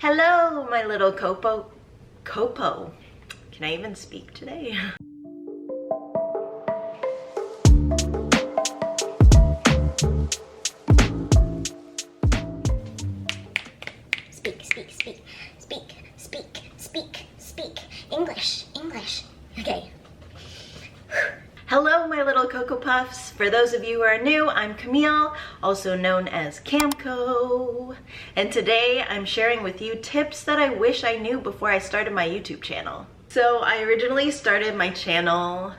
Hello, my little Copo. Can I even speak today? Speak. English. Okay. Hello, my little Cocoa Puffs. For those of you who are new, I'm Camille, also known as Camco. And today I'm sharing with you tips that I wish I knew before I started my YouTube channel. So I originally started my channel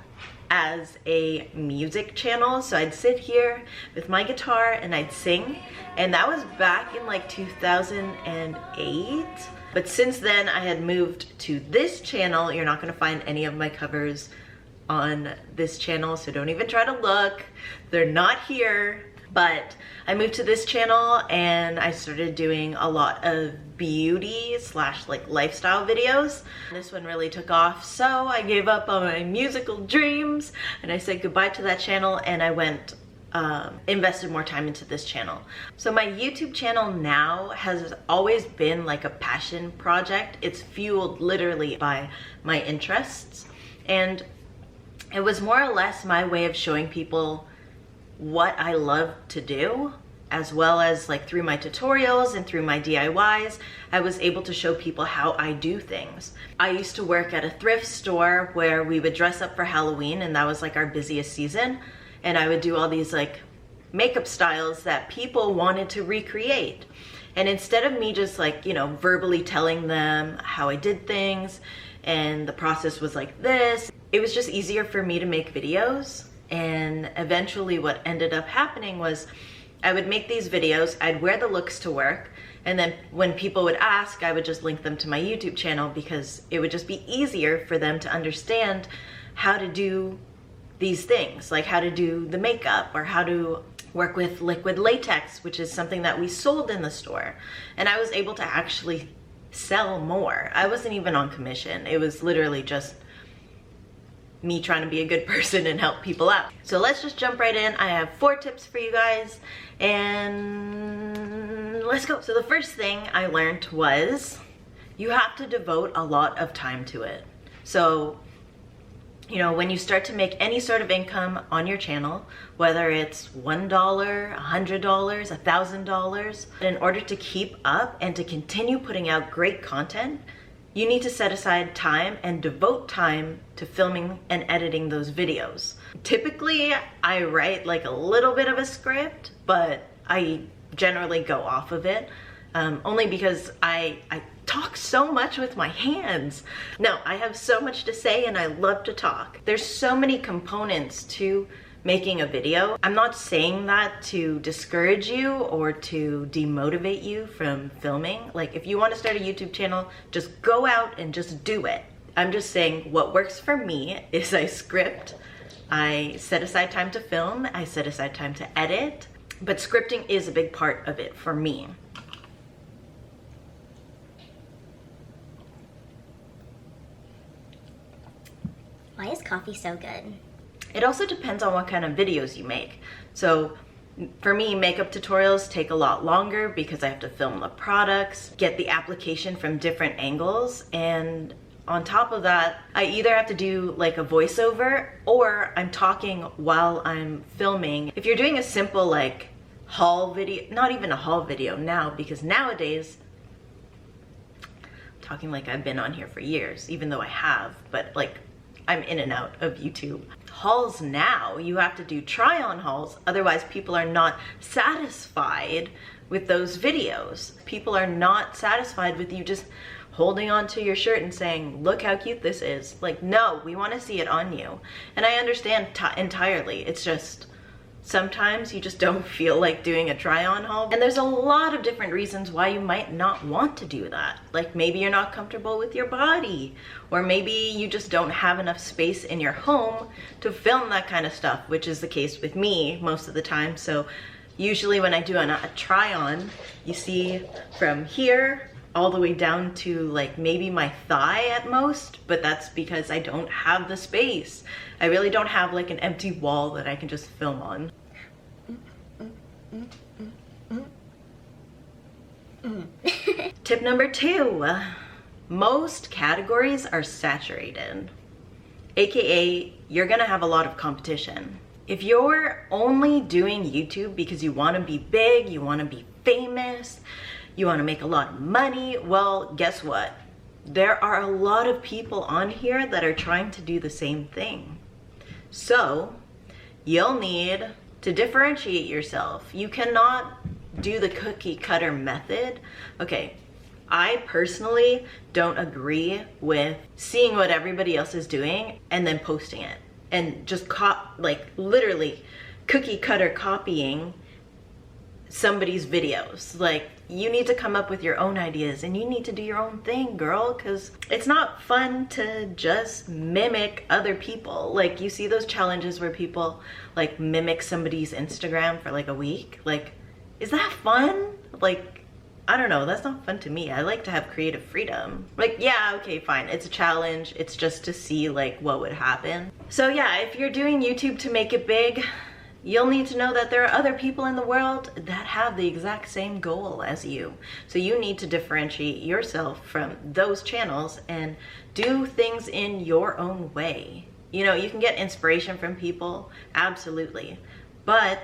as a music channel. So I'd sit here with my guitar and I'd sing. And that was back in like 2008. But since then I had moved to this channel. You're not gonna find any of my covers on this channel, so don't even try to look. They're not here. But I moved to this channel and I started doing a lot of beauty slash like lifestyle videos. This one really took off, so I gave up on my musical dreams and I said goodbye to that channel and I went invested more time into this channel. So my YouTube channel now has always been like a passion project. It's fueled literally by my interests, and it was more or less my way of showing people what I love to do, as well as like through my tutorials and through my DIYs, I was able to show people how I do things. I used to work at a thrift store where we would dress up for Halloween, and that was like our busiest season. And I would do all these like makeup styles that people wanted to recreate. And instead of me just like, verbally telling them how I did things and the process was like this, it was just easier for me to make videos. And eventually what ended up happening was I would make these videos, I'd wear the looks to work, and then when people would ask, I would just link them to my YouTube channel because it would just be easier for them to understand how to do these things, like how to do the makeup or how to work with liquid latex, which is something that we sold in the store. And I was able to actually sell more. I wasn't even on commission. It was literally just me trying to be a good person and help people out. So let's just jump right in. I have 4 tips for you guys and let's go. So the first thing I learned was you have to devote a lot of time to it. So when you start to make any sort of income on your channel, whether it's $1, $100, $1,000, in order to keep up and to continue putting out great content, you need to set aside time and devote time to filming and editing those videos. Typically, I write like a little bit of a script, but I generally go off of it, only because I talk so much with my hands. No, I have so much to say and I love to talk. There's so many components to making a video. I'm not saying that to discourage you or to demotivate you from filming. Like if you want to start a YouTube channel, just go out and just do it. I'm just saying what works for me is I script, I set aside time to film, I set aside time to edit, but scripting is a big part of it for me. Why is coffee so good? It also depends on what kind of videos you make. So for me, makeup tutorials take a lot longer because I have to film the products, get the application from different angles, and on top of that, I either have to do like a voiceover or I'm talking while I'm filming. If you're doing a simple like haul video, not even a haul video now, because nowadays, I'm talking like I've been on here for years, even though I have, but like I'm in and out of YouTube. Hauls now, you have to do try-on hauls, otherwise people are not satisfied with those videos. People are not satisfied with you just holding onto your shirt and saying, look how cute this is. Like, no, we want to see it on you. And I understand entirely. It's just sometimes you just don't feel like doing a try-on haul. And there's a lot of different reasons why you might not want to do that. Like maybe you're not comfortable with your body, or maybe you just don't have enough space in your home to film that kind of stuff, which is the case with me most of the time. So usually when I do a try-on, you see from here all the way down to like maybe my thigh at most, but that's because I don't have the space. I really don't have like an empty wall that I can just film on. Tip number 2, most categories are saturated, aka you're gonna have a lot of competition. If you're only doing YouTube because you wanna be big, you wanna be famous, you wanna make a lot of money, well, guess what? There are a lot of people on here that are trying to do the same thing. So you'll need to differentiate yourself. You cannot do the cookie cutter method. Okay, I personally don't agree with seeing what everybody else is doing and then posting it and just literally cookie cutter copying somebody's videos. Like, you need to come up with your own ideas and you need to do your own thing, girl, because it's not fun to just mimic other people. Like, you see those challenges where people like mimic somebody's Instagram for like a week. Like, is that fun? Like, I don't know, that's not fun to me. I like to have creative freedom. Like, yeah, okay, fine, it's a challenge. It's just to see like what would happen. So yeah, if you're doing YouTube to make it big, you'll need to know that there are other people in the world that have the exact same goal as you. So you need to differentiate yourself from those channels and do things in your own way. You know, you can get inspiration from people, absolutely. But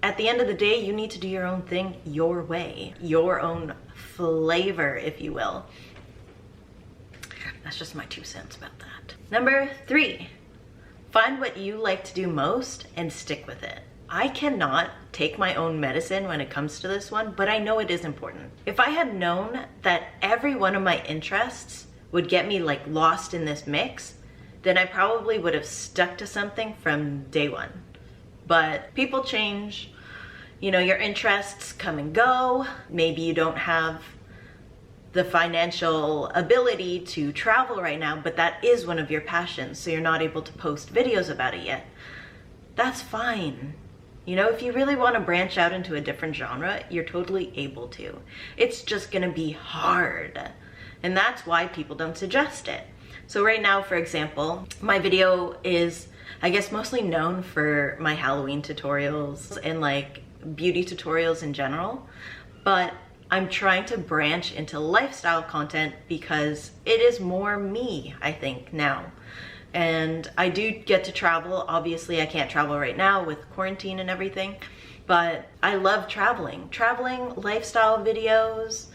at the end of the day, you need to do your own thing your way, your own flavor, if you will. That's just my 2 cents about that. Number 3, find what you like to do most and stick with it. I cannot take my own medicine when it comes to this one, but I know it is important. If I had known that every one of my interests would get me like lost in this mix, then I probably would have stuck to something from day one. But people change, you know, your interests come and go. Maybe you don't have the financial ability to travel right now, but that is one of your passions, so you're not able to post videos about it yet. That's fine. You know, if you really want to branch out into a different genre, you're totally able to. It's just gonna be hard. And that's why people don't suggest it. So right now, for example, my video is, I guess, mostly known for my Halloween tutorials and like beauty tutorials in general, but I'm trying to branch into lifestyle content because it is more me, I think, now. And I do get to travel. Obviously, I can't travel right now with quarantine and everything, but I love traveling. Traveling, lifestyle videos.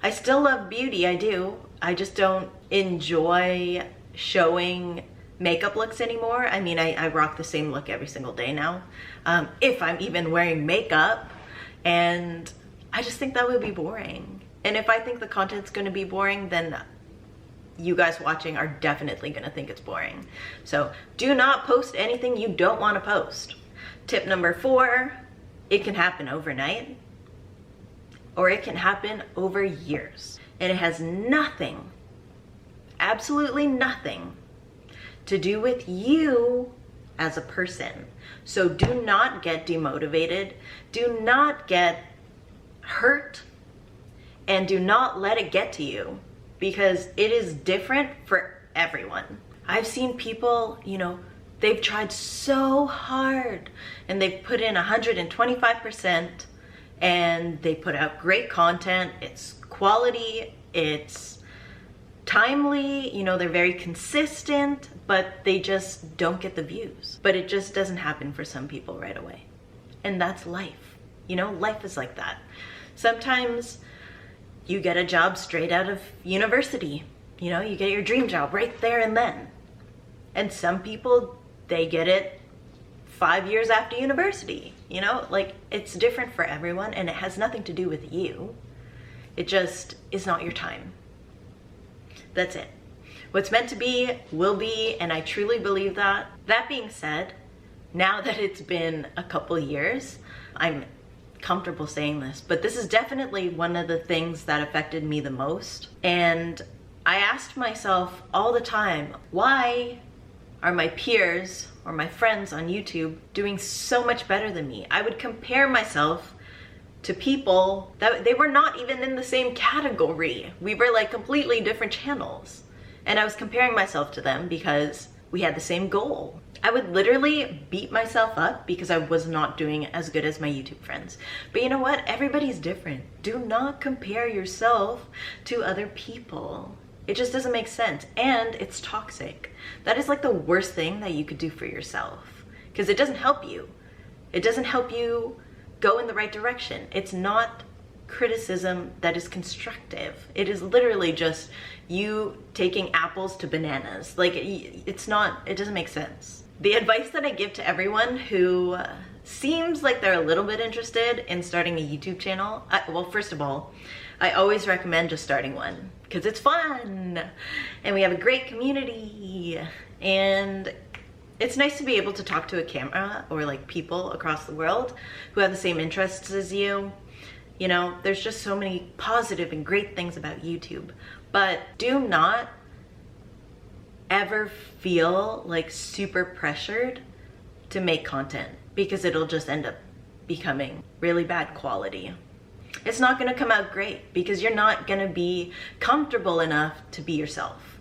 I still love beauty, I do. I just don't enjoy showing makeup looks anymore. I mean, I rock the same look every single day now, if I'm even wearing makeup, and I just think that would be boring. And if I think the content's gonna be boring, then you guys watching are definitely gonna think it's boring. So do not post anything you don't wanna post. Tip number 4, it can happen overnight, or it can happen over years. And it has nothing, absolutely nothing, to do with you as a person. So do not get demotivated, do not get hurt, and do not let it get to you, because it is different for everyone. I've seen people, you know, they've tried so hard and they've put in 125% and they put out great content. It's quality, it's timely, you know, they're very consistent, but they just don't get the views. But it just doesn't happen for some people right away. And that's life. You know, life is like that. Sometimes you get a job straight out of university. You know, you get your dream job right there and then. And some people, they get it 5 years after university. You know, like, it's different for everyone and it has nothing to do with you. It just is not your time. That's it. What's meant to be will be, and I truly believe that. That being said, now that it's been a couple years, I'm comfortable saying this, but this is definitely one of the things that affected me the most. And I asked myself all the time, why are my peers or my friends on YouTube doing so much better than me? I would compare myself to people that they were not even in the same category. We were like completely different channels. And I was comparing myself to them because we had the same goal. I would literally beat myself up because I was not doing as good as my YouTube friends. But you know what? Everybody's different. Do not compare yourself to other people. It just doesn't make sense, and it's toxic. That is like the worst thing that you could do for yourself, because it doesn't help you. It doesn't help you go in the right direction. It's not criticism that is constructive. It is literally just you taking apples to bananas. Like, it doesn't make sense. The advice that I give to everyone who seems like they're a little bit interested in starting a YouTube channel, well, first of all, I always recommend just starting one because it's fun and we have a great community, and it's nice to be able to talk to a camera or like people across the world who have the same interests as you. You know, there's just so many positive and great things about YouTube, but do not ever feel like super pressured to make content, because it'll just end up becoming really bad quality. It's not going to come out great because you're not going to be comfortable enough to be yourself.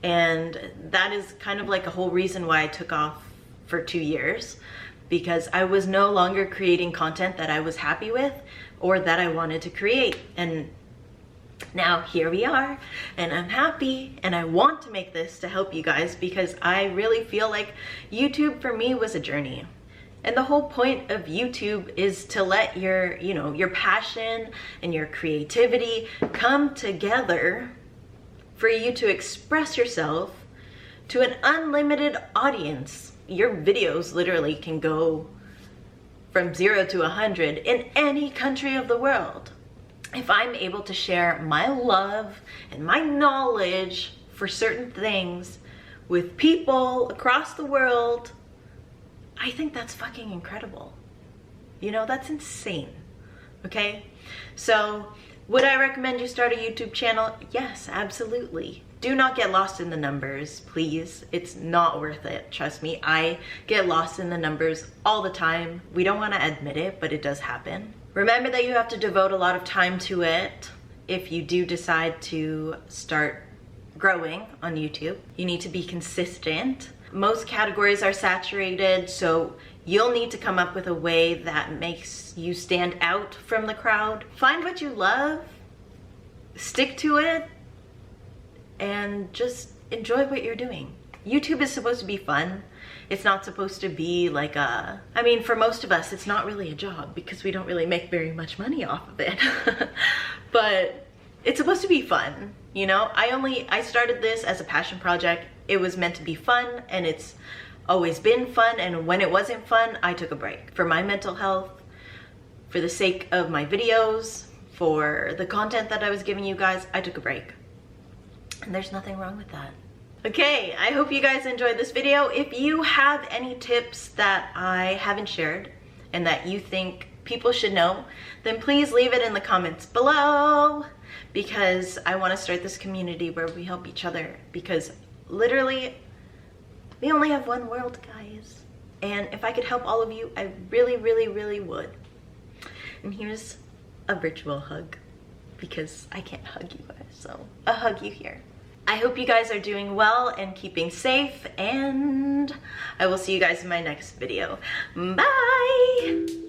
And that is kind of like a whole reason why I took off for 2 years, because I was no longer creating content that I was happy with or that I wanted to create. And now here we are, and I'm happy, and I want to make this to help you guys, because I really feel like YouTube for me was a journey. And the whole point of YouTube is to let your, your passion and your creativity come together for you to express yourself to an unlimited audience. Your videos literally can go from 0 to 100 in any country of the world. If I'm able to share my love and my knowledge for certain things with people across the world, I think that's fucking incredible. That's insane. Okay? So, would I recommend you start a YouTube channel? Yes, absolutely. Do not get lost in the numbers, please. It's not worth it. Trust me, I get lost in the numbers all the time. We don't want to admit it, but it does happen. Remember that you have to devote a lot of time to it if you do decide to start growing on YouTube. You need to be consistent. Most categories are saturated, so you'll need to come up with a way that makes you stand out from the crowd. Find what you love, stick to it, and just enjoy what you're doing. YouTube is supposed to be fun. It's not supposed to be like for most of us, it's not really a job because we don't really make very much money off of it. But it's supposed to be fun, I started this as a passion project. It was meant to be fun, and it's always been fun, and when it wasn't fun, I took a break. For my mental health, for the sake of my videos, for the content that I was giving you guys, I took a break. And there's nothing wrong with that. Okay, I hope you guys enjoyed this video. If you have any tips that I haven't shared and that you think people should know, then please leave it in the comments below, because I want to start this community where we help each other, because literally we only have one world, guys. And if I could help all of you, I really, really, really would. And here's a virtual hug, because I can't hug you guys, so I'll hug you here. I hope you guys are doing well and keeping safe, and I will see you guys in my next video. Bye!